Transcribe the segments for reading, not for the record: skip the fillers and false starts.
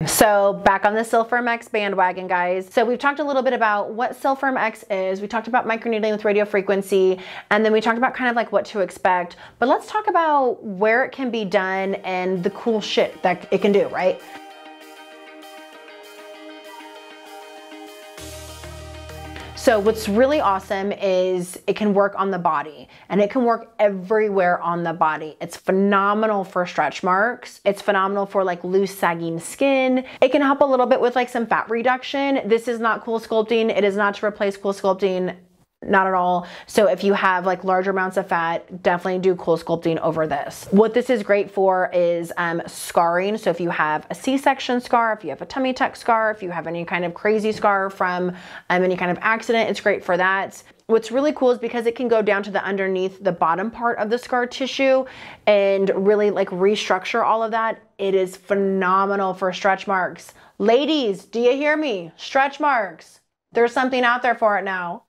So back on the Sylfirmx bandwagon, guys. So we've talked a little bit about what Sylfirmx is. We talked about microneedling with radiofrequency, and then we talked about kind of like what to expect. But let's talk about where it can be done and the cool shit that it can do, right? So what's really awesome is it can work on the body, and it can work everywhere on the body. It's phenomenal for stretch marks. It's phenomenal for like loose sagging skin. It can help a little bit with like some fat reduction. This is not cool sculpting. It is not to replace cool sculpting. Not at all. So if you have like large amounts of fat, definitely do cool sculpting over this. What this is great for is scarring. So if you have a C-section scar, if you have a tummy tuck scar, if you have any kind of crazy scar from any kind of accident, it's great for that. What's really cool is because it can go down to the underneath the bottom part of the scar tissue and really like restructure all of that. It is phenomenal for stretch marks. Ladies, do you hear me? Stretch marks. There's something out there for it now.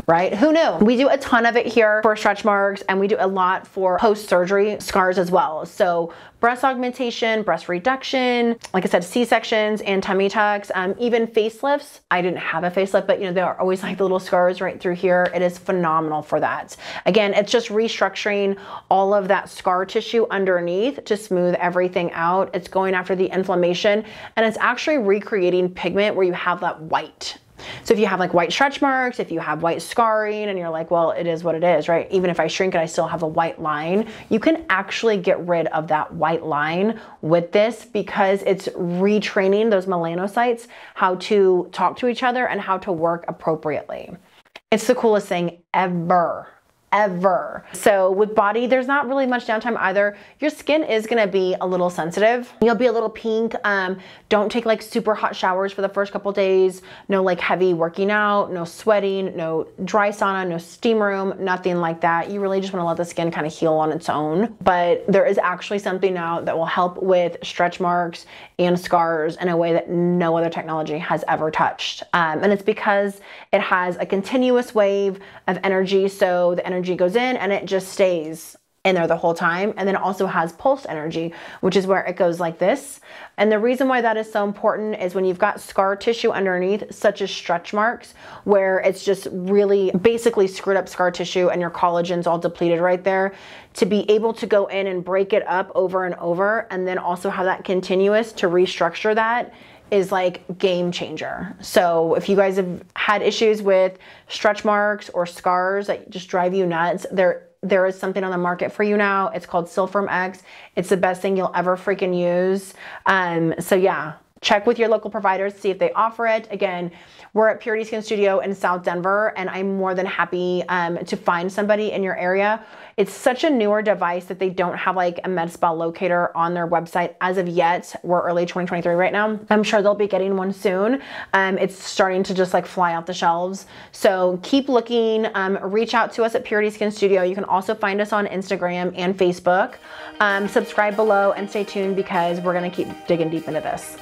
Right? Who knew? We do a ton of it here for stretch marks, and we do a lot for post-surgery scars as well. So breast augmentation, breast reduction, like I said, C-sections and tummy tucks, even facelifts. I didn't have a facelift, but you know, there are always like the little scars right through here. It is phenomenal for that. Again, it's just restructuring all of that scar tissue underneath to smooth everything out. It's going after the inflammation, and it's actually recreating pigment where you have that white. So if you have like white stretch marks, if you have white scarring and you're like, well, it is what it is, right? Even if I shrink it, I still have a white line. You can actually get rid of that white line with this because it's retraining those melanocytes how to talk to each other and how to work appropriately. It's the coolest thing ever. So with body, there's not really much downtime either. Your skin is gonna be a little sensitive. You'll be a little pink. Don't take like super hot showers for the first couple days. No like heavy working out, no sweating, no dry sauna, no steam room, nothing like that. You really just wanna let the skin kind of heal on its own. But there is actually something now that will help with stretch marks and scars in a way that no other technology has ever touched. And it's because it has a continuous wave of energy. So the energy goes in and it just stays in there the whole time. And then it also has pulse energy, which is where it goes like this. And the reason why that is so important is when you've got scar tissue underneath, such as stretch marks, where it's just really basically screwed up scar tissue and your collagen's all depleted right there, to be able to go in and break it up over and over, and then also have that continuous to restructure that is like game changer. So if you guys have had issues with stretch marks or scars that just drive you nuts, there is something on the market for you now. It's called Sylfirmx. It's the best thing you'll ever freaking use. So yeah, check with your local providers, see if they offer it. Again, we're at Purity Skin Studio in South Denver, and I'm more than happy to find somebody in your area. It's such a newer device that they don't have like a med spa locator on their website as of yet. We're early 2023 right now. I'm sure they'll be getting one soon. It's starting to just like fly off the shelves. So keep looking, reach out to us at Purity Skin Studio. You can also find us on Instagram and Facebook. Subscribe below and stay tuned because we're gonna keep digging deep into this.